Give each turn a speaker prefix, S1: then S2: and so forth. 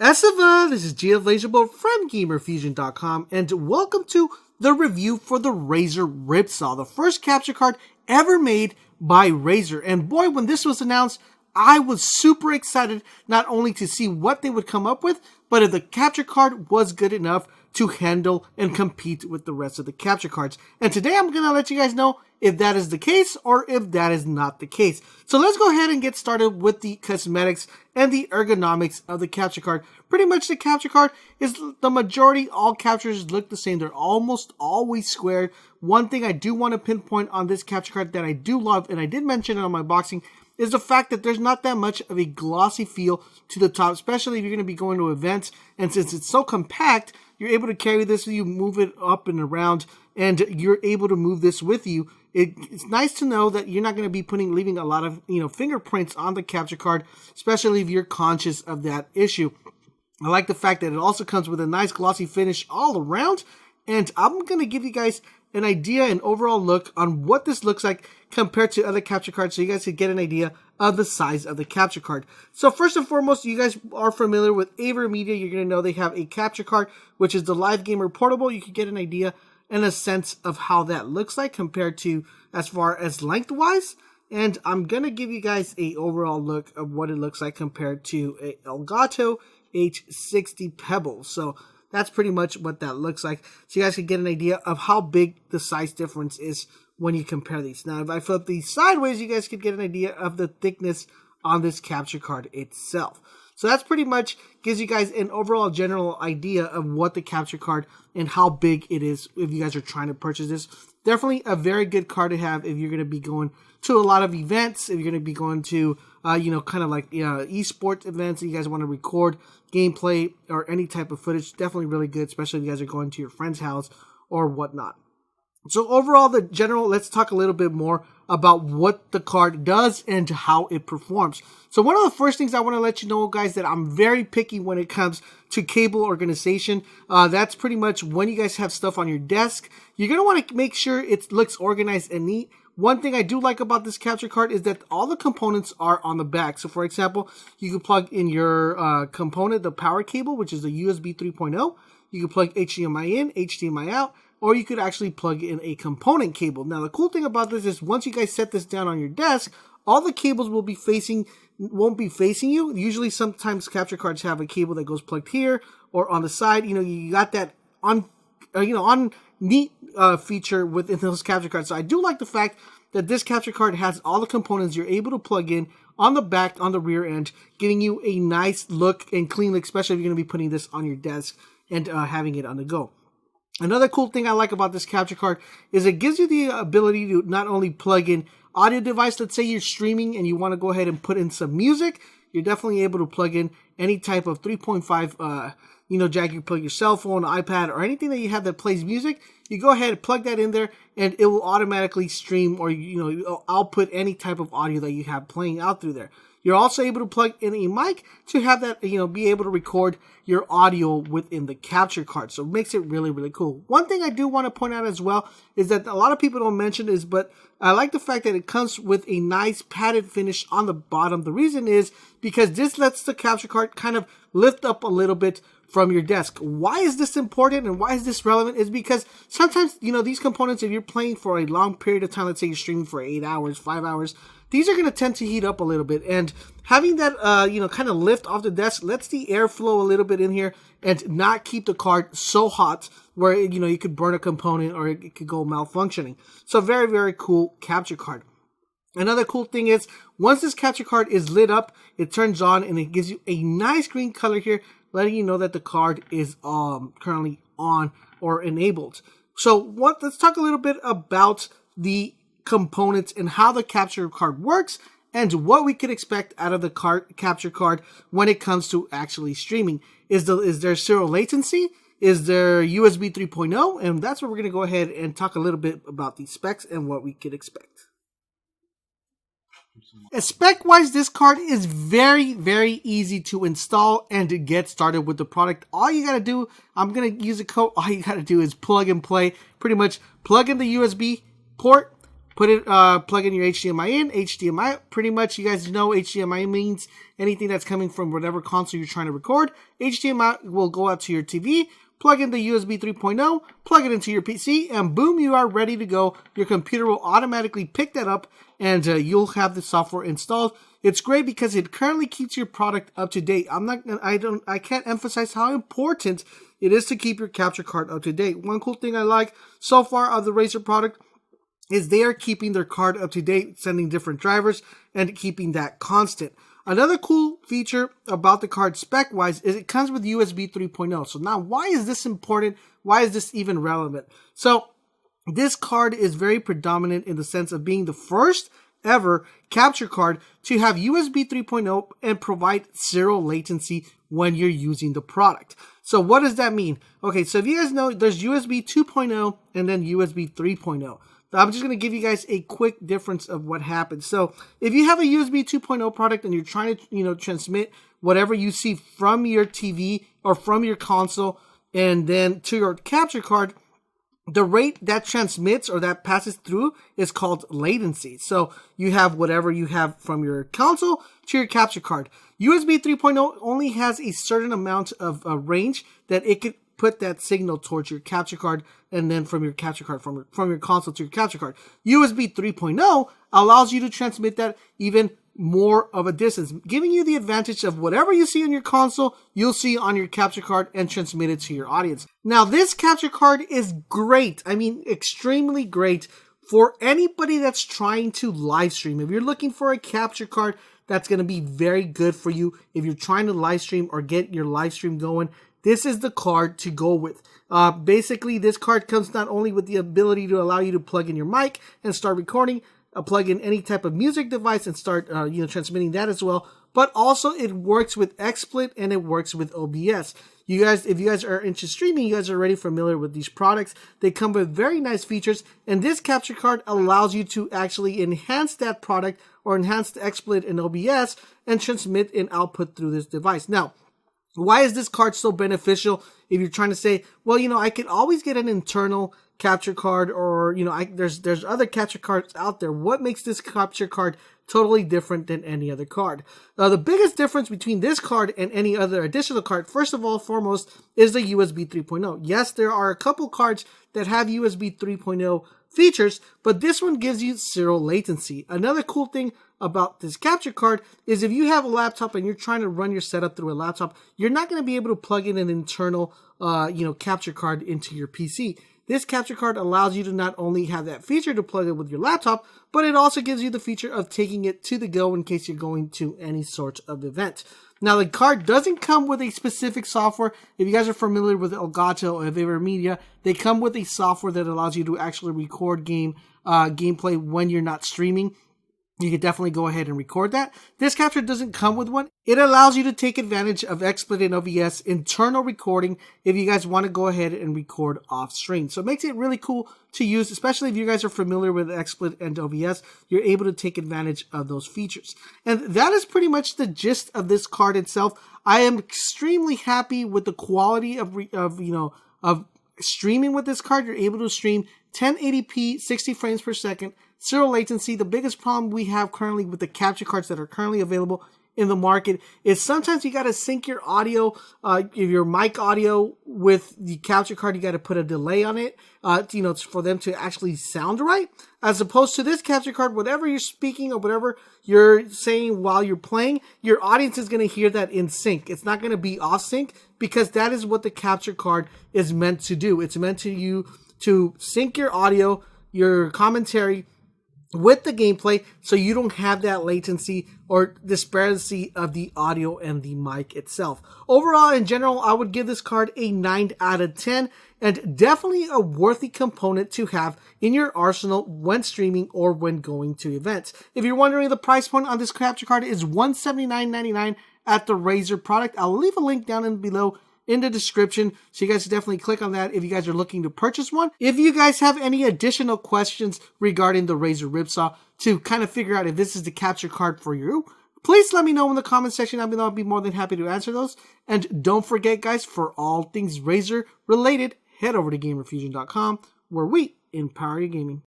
S1: Esiva, this is GF Laserbolt from GamerFusion.com, and welcome to the review for the Razer Ripsaw, the first capture card ever made by Razer. And boy, when this was announced, I was super excited not only to see what they would come up with, but if the capture card was good enough to handle and compete with the rest of the capture cards. And today I'm going to let you guys know if that is the case or if that is not the case. So let's go ahead and get started with the cosmetics and the ergonomics of the capture card. Pretty much the capture card is the majority, all captures look the same. They're almost always squared. One thing I do want to pinpoint on this capture card that I do love, and I did mention it on my boxing, is the fact that there's not that much of a glossy feel to the top, especially if you're going to be going to events. And since it's so compact, you're able to carry this with you, move it up and around, and you're able to move this with you. It's nice to know that you're not going to be leaving a lot of fingerprints on the capture card, especially if you're conscious of that issue. I like the fact that it also comes with a nice glossy finish all around, and I'm going to give you guys an idea and overall look on what this looks like compared to other capture cards, so you guys can get an idea of the size of the capture card. So first and foremost, you guys are familiar with AverMedia. You're going to know they have a capture card, which is the Live Gamer Portable. You can get an idea and a sense of how that looks like compared to as far as lengthwise. And I'm going to give you guys a overall look of what it looks like compared to a Elgato H60 Pebble. So that's pretty much what that looks like. So you guys can get an idea of how big the size difference is when you compare these. Now, if I flip these sideways, you guys could get an idea of the thickness on this capture card itself. So that's pretty much gives you guys an overall general idea of what the capture card and how big it is if you guys are trying to purchase this. Definitely a very good card to have if you're going to be going to a lot of events, if you're going to be going to, kind of like esports events, and you guys want to record gameplay or any type of footage. Definitely really good, especially if you guys are going to your friend's house or whatnot. So overall, let's talk a little bit more about what the card does and how it performs. So one of the first things I want to let you know, guys, that I'm very picky when it comes to cable organization. That's pretty much when you guys have stuff on your desk, you're going to want to make sure it looks organized and neat. One thing I do like about this capture card is that all the components are on the back. So for example, you can plug in your component, the power cable, which is the USB 3.0. You can plug HDMI in, HDMI out, or you could actually plug in a component cable. Now, the cool thing about this is once you guys set this down on your desk, all the cables won't be facing you. Usually, sometimes capture cards have a cable that goes plugged here or on the side. You got that on neat feature within those capture cards. So I do like the fact that this capture card has all the components you're able to plug in on the back, on the rear end, giving you a nice look and clean look, especially if you're going to be putting this on your desk and having it on the go. Another cool thing I like about this capture card is it gives you the ability to not only plug in audio device. Let's say you're streaming and you want to go ahead and put in some music. You're definitely able to plug in any type of 3.5 jack. You plug your cell phone, iPad, or anything that you have that plays music. You go ahead and plug that in there, and it will automatically stream or output any type of audio that you have playing out through there. You're also able to plug in a mic to have that, be able to record your audio within the capture card. So it makes it really, really cool. One thing I do want to point out as well is that a lot of people don't mention this, but I like the fact that it comes with a nice padded finish on the bottom. The reason is because this lets the capture card kind of lift up a little bit from your desk. Why is this important and why is this relevant? Is because sometimes, these components, if you're playing for a long period of time, let's say you're streaming for 8 hours, 5 hours, these are going to tend to heat up a little bit. And having that, kind of lift off the desk lets the air flow a little bit in here and not keep the card so hot where, you could burn a component or it could go malfunctioning. So very, very cool capture card. Another cool thing is once this capture card is lit up, it turns on and it gives you a nice green color here, letting you know that the card is currently on or enabled. So let's talk a little bit about the components and how the capture card works and what we could expect out of the capture card when it comes to actually streaming. Is there zero latency? Is there USB 3.0? And that's what we're going to go ahead and talk a little bit about the specs and what we could expect. Spec-wise, this card is very, very easy to install and to get started with the product. All you gotta do, I'm gonna use a code, all you gotta do is plug and play. Pretty much plug in the USB port, Put it, plug in your HDMI in, HDMI, pretty much you guys know HDMI means anything that's coming from whatever console you're trying to record. HDMI will go out to your TV, plug in the USB 3.0, plug it into your PC, and boom, you are ready to go. Your computer will automatically pick that up, and you'll have the software installed. It's great because it currently keeps your product up to date. I can't emphasize how important it is to keep your capture card up to date. One cool thing I like so far of the Razer product is they are keeping their card up to date, sending different drivers, and keeping that constant. Another cool feature about the card spec-wise is it comes with USB 3.0. So now, why is this important? Why is this even relevant? So this card is very predominant in the sense of being the first ever capture card to have USB 3.0 and provide zero latency when you're using the product. So what does that mean? Okay, so if you guys know, there's USB 2.0 and then USB 3.0. I'm just going to give you guys a quick difference of what happens. So if you have a USB 2.0 product and you're trying to, transmit whatever you see from your TV or from your console and then to your capture card, the rate that transmits or that passes through is called latency. So you have whatever you have from your console to your capture card. USB 3.0 only has a certain amount of range that it could put that signal towards your capture card, and then from your capture card, from your console to your capture card. USB 3.0 allows you to transmit that even more of a distance, giving you the advantage of whatever you see on your console, you'll see on your capture card and transmit it to your audience. Now, this capture card is great. I mean, extremely great for anybody that's trying to live stream. If you're looking for a capture card, that's going to be very good for you. If you're trying to live stream or get your live stream going, this is the card to go with. Basically, this card comes not only with the ability to allow you to plug in your mic and start recording, plug in any type of music device and start transmitting that as well, but also it works with XSplit and it works with OBS. You guys, if you guys are into streaming, you guys are already familiar with these products. They come with very nice features, and this capture card allows you to actually enhance that product or enhance the XSplit and OBS and transmit and output through this device. Now, why is this card so beneficial if you're trying to say, well, I could always get an internal capture card, or, there's other capture cards out there. What makes this capture card totally different than any other card? The biggest difference between this card and any other additional card, first of all, foremost, is the USB 3.0. Yes, there are a couple cards that have USB 3.0 features, but this one gives you zero latency. Another cool thing about this capture card is if you have a laptop and you're trying to run your setup through a laptop, you're not going to be able to plug in an internal, capture card into your PC. This capture card allows you to not only have that feature to plug it with your laptop, but it also gives you the feature of taking it to the go in case you're going to any sort of event. Now, the card doesn't come with a specific software. If you guys are familiar with Elgato or AverMedia, they come with a software that allows you to actually record gameplay when you're not streaming. You can definitely go ahead and record that. This capture doesn't come with one. It allows you to take advantage of XSplit and OBS internal recording if you guys want to go ahead and record off screen. So it makes it really cool to use, especially if you guys are familiar with XSplit and OBS. You're able to take advantage of those features. And that is pretty much the gist of this card itself. I am extremely happy with the quality of streaming with this card. You're able to stream 1080p, 60 frames per second, zero latency. The biggest problem we have currently with the capture cards that are currently available in the market is sometimes you got to sync your audio, your mic audio with the capture card. You got to put a delay on it, for them to actually sound right. As opposed to this capture card, whatever you're speaking or whatever you're saying while you're playing, your audience is going to hear that in sync. It's not going to be off sync because that is what the capture card is meant to do. It's meant to sync your audio, your commentary with the gameplay, so you don't have that latency or disparity of the audio and the mic itself. Overall, in general, I would give this card a 9 out of 10, and definitely a worthy component to have in your arsenal when streaming or when going to events. If you're wondering, the price point on this capture card is $179.99 at the Razer product. I'll leave a link down below in the description, so you guys definitely click on that if you guys are looking to purchase one. If you guys have any additional questions regarding the Razer Ripsaw to kind of figure out if this is the capture card for you, please let me know in the comment section down below. I'll be more than happy to answer those. And don't forget, guys, for all things Razer related, head over to gamerfusion.com, where we empower your gaming.